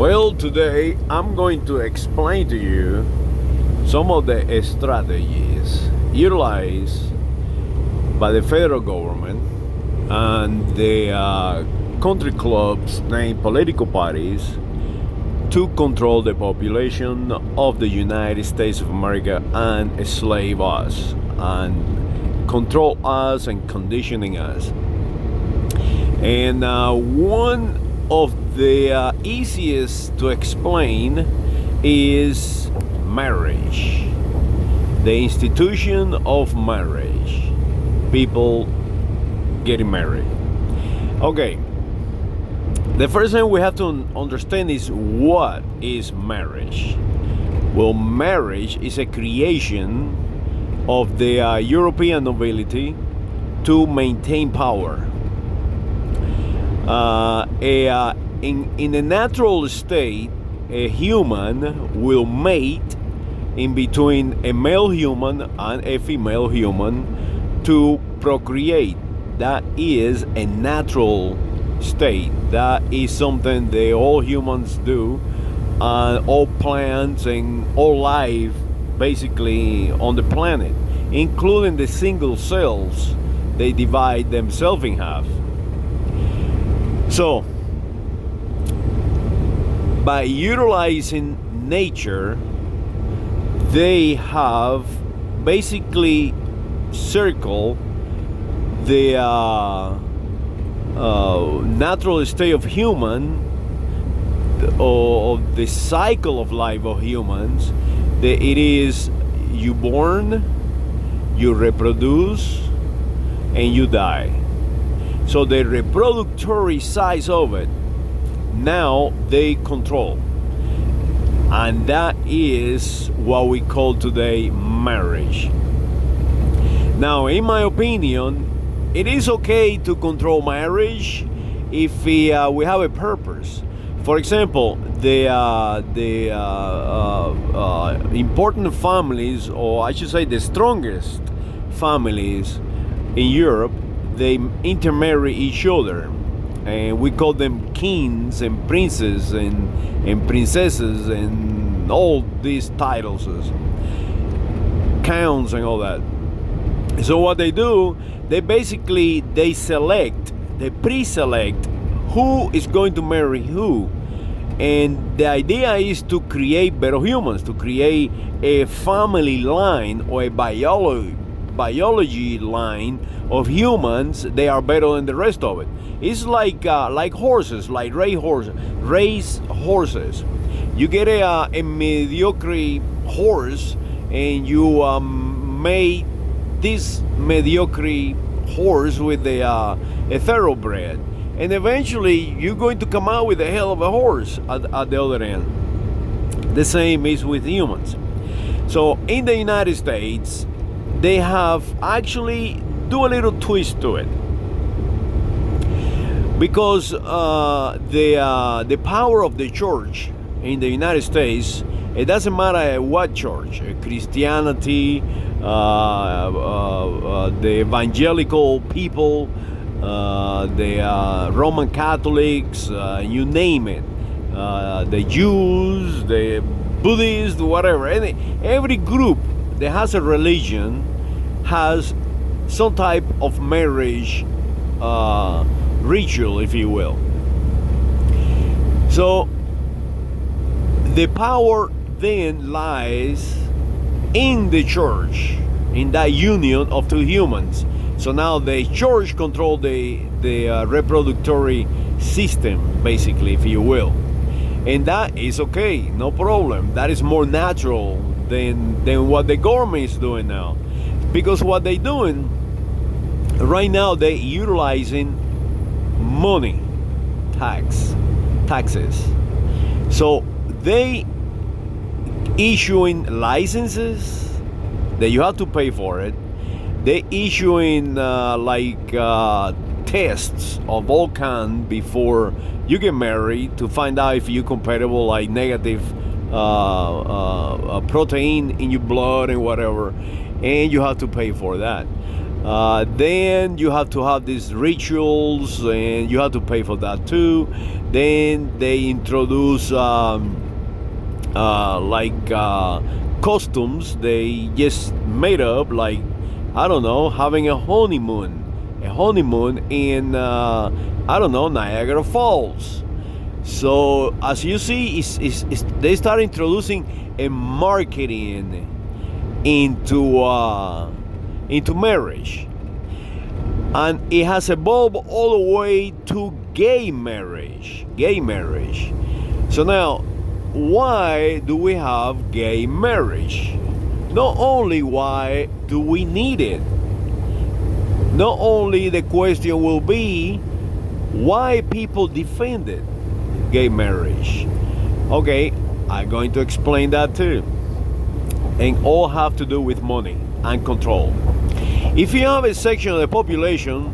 Well, today I'm going to explain to you some of the strategies utilized by the federal government and the country clubs named political parties to control the population of the United States of America and enslave us and control us and conditioning us. And one of the easiest to explain is marriage, the institution of marriage, people getting married. Okay, the first thing we have to understand is what is marriage. Well, marriage is a creation of the European nobility to maintain power. In a natural state, a human will mate in between a male human and a female human to procreate. That is a natural state. That is something that all humans do, and all plants and all life basically on the planet, including the single cells, they divide themselves in half. So, by utilizing nature, they have basically circled the natural state of human, or the cycle of life of humans. That it is you born, you reproduce, and you die. So the reproductory size of it, now they control. And that is what we call today marriage. Now, in my opinion, it is okay to control marriage if we have a purpose. For example, the important families, or I should say the strongest families in Europe, they intermarry each other, and we call them kings and princes and princesses and all these titles, counts and all that. So what they do, they pre-select who is going to marry who, and the idea is to create better humans, to create a family line or a biology line of humans. They are better than the rest of it. It's like horses, like race horses. You get a mediocre horse, and you mate this mediocre horse with a thoroughbred, and eventually you're going to come out with a hell of a horse at the other end. The same is with humans. So in the United States, they have actually do a little twist to it, because the power of the church in the United States, it doesn't matter what church, Christianity, the evangelical people, the Roman Catholics, you name it, the Jews, the Buddhists, whatever. Every group that has a religion has some type of marriage ritual, if you will. So the power then lies in the church, in that union of two humans. So now the church controls the reproductory system, basically, if you will. And that is okay, no problem. That is more natural than what the government is doing now. Because what they're doing right now, they're utilizing money, taxes. So they issuing licenses that you have to pay for it. They issuing tests of all kind before you get married to find out if you're compatible, like negative protein in your blood and whatever, and you have to pay for that. Then you have to have these rituals, and you have to pay for that too. Then they introduce costumes they just made up, like, I don't know, having a honeymoon in I don't know, Niagara Falls. So as you see, they start introducing a marketing into marriage, and it has evolved all the way to gay marriage. So now, why do we have gay marriage? Not only why do we need it, not only the question will be why people defended gay marriage. Okay, I'm going to explain that too. And all have to do with money and control. If you have a section of the population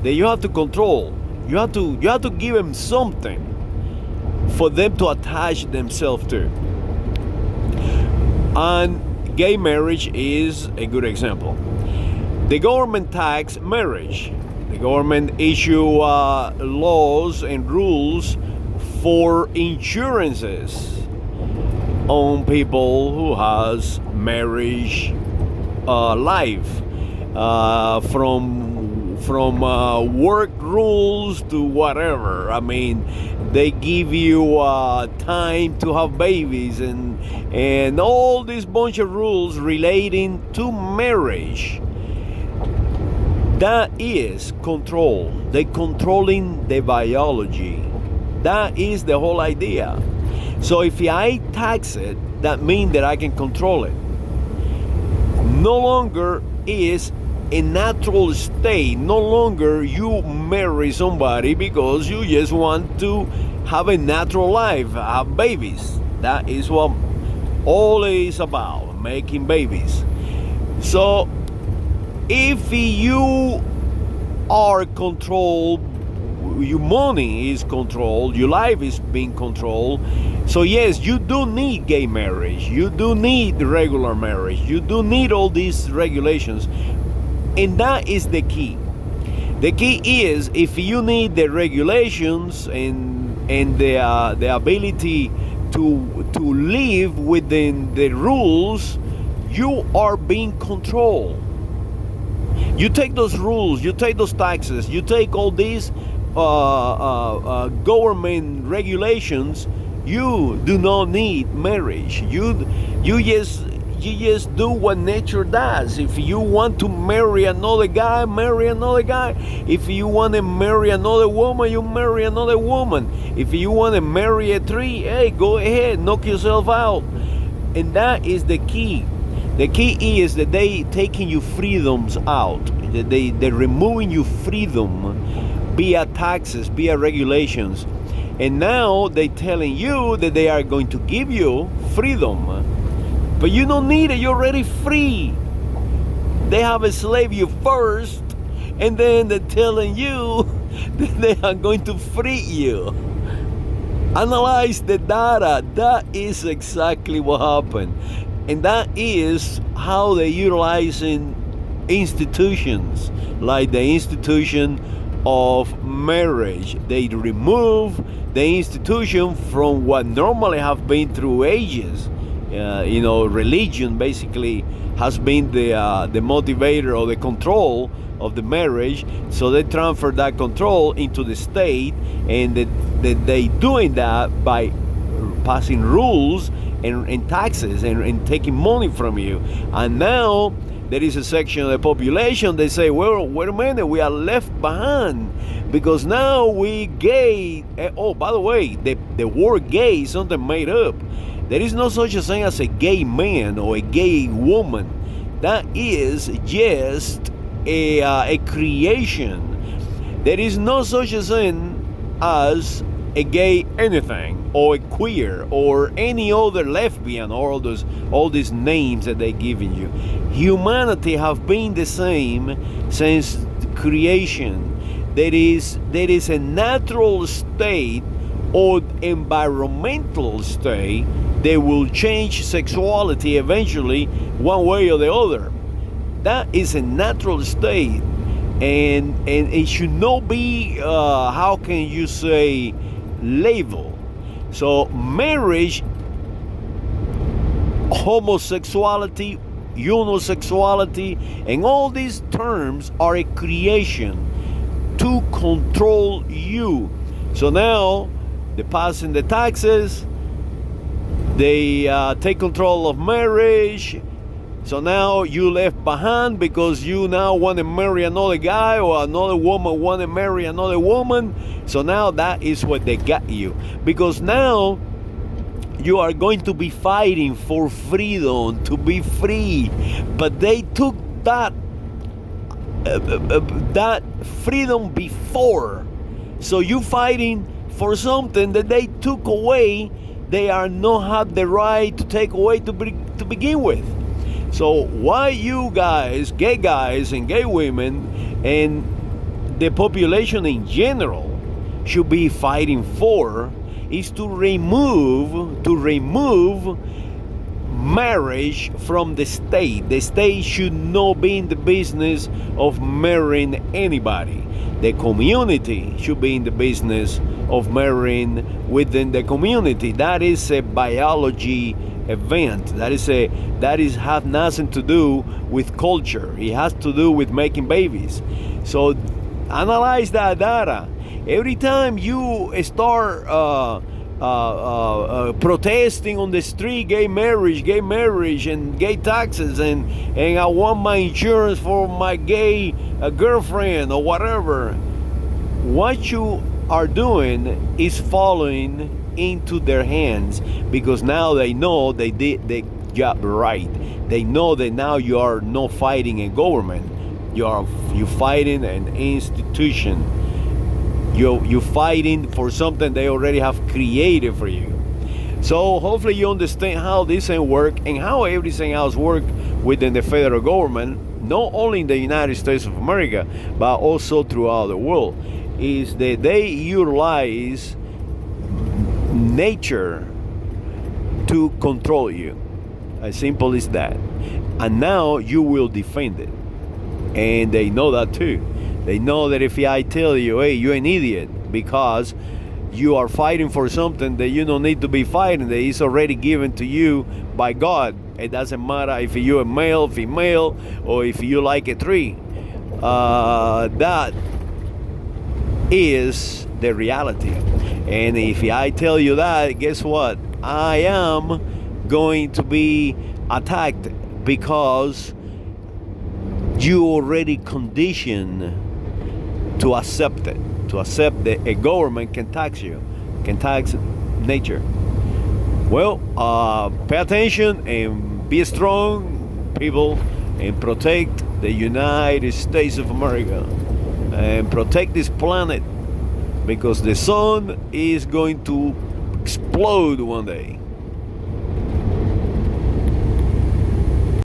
that you have to control, you have to give them something for them to attach themselves to. And gay marriage is a good example. The government tax marriage. The government issue laws and rules for insurances on people who has marriage life, from work rules to whatever. I mean, they give you time to have babies and all this bunch of rules relating to marriage. That is control. They're controlling the biology. That is the whole idea. So if I tax it, that means that I can control it. No longer is a natural state. No longer you marry somebody because you just want to have a natural life, have babies. That is what all is about, making babies. So if you are controlled, your money is controlled, your life is being controlled. So yes, you do need gay marriage, you do need regular marriage, you do need all these regulations, and that is the key. The key is, if you need the regulations and the ability to live within the rules, you are being controlled. You take those rules, you take those taxes, you take all these government regulations. You do not need marriage. You just do what nature does. If you want to marry another guy, marry another guy. If you want to marry another woman, you marry another woman. If you want to marry a tree, hey, go ahead, knock yourself out. And that is the key. The key is that they taking your freedoms out. They're removing your freedom via taxes, via regulations. And now they're telling you that they are going to give you freedom. But you don't need it, you're already free. They have enslaved you first, and then they're telling you that they are going to free you. Analyze the data. That is exactly what happened. And that is how they're utilizing institutions, like the institution of marriage. They remove the institution from what normally have been through ages. Religion basically has been the motivator or the control of the marriage. So they transfer that control into the state, and they doing that by passing rules and taxes and taking money from you. And now there is a section of the population, they say, well, wait a minute, we are left behind because now we gay. Oh, by the way, the word gay is something made up. There is no such a thing as a gay man or a gay woman. That is just a creation. There is no such a thing as a gay anything, or a queer, or any other lesbian, or all these names that they're giving you. Humanity have been the same since creation. There is a natural state or environmental state that will change sexuality eventually, one way or the other. that is a natural state, and it should not be how can you say label. So marriage, homosexuality, unisexuality, and all these terms are a creation to control you. So now they're passing the taxes, they take control of marriage. So now you left behind because you now want to marry another guy, or another woman want to marry another woman. So now that is what they got you, because now you are going to be fighting for freedom, to be free. But they took that that freedom before. So you fighting for something that they took away. They are not have the right to take away to begin with. So why you guys, gay guys and gay women, and the population in general should be fighting for is to remove marriage from the state. The state should not be in the business of marrying anybody. The community should be in the business of marrying within the community. That is a biology event. That is have nothing to do with culture. It has to do with making babies. So analyze that data. Every time you start protesting on the street, gay marriage, and gay taxes, and I want my insurance for my gay girlfriend or whatever, what you are doing is falling into their hands, because now they know they did the job right. They know that now you are not fighting a government, you're fighting an institution. You're fighting for something they already have created for you. So hopefully you understand how this thing work and how everything else work within the federal government, not only in the United States of America, but also throughout the world, is that they utilize nature to control you. As simple as that. And now you will defend it. And they know that too. They know that if I tell you, hey, you're an idiot because you are fighting for something that you don't need to be fighting, that is already given to you by God. It doesn't matter if you're a male, female, or if you like a tree. That is the reality. And if I tell you that, guess what? I am going to be attacked, because you already conditioned to accept it, to accept that a government can tax you, can tax nature. Well, pay attention and be strong, people, and protect the United States of America, and protect this planet, because the sun is going to explode one day.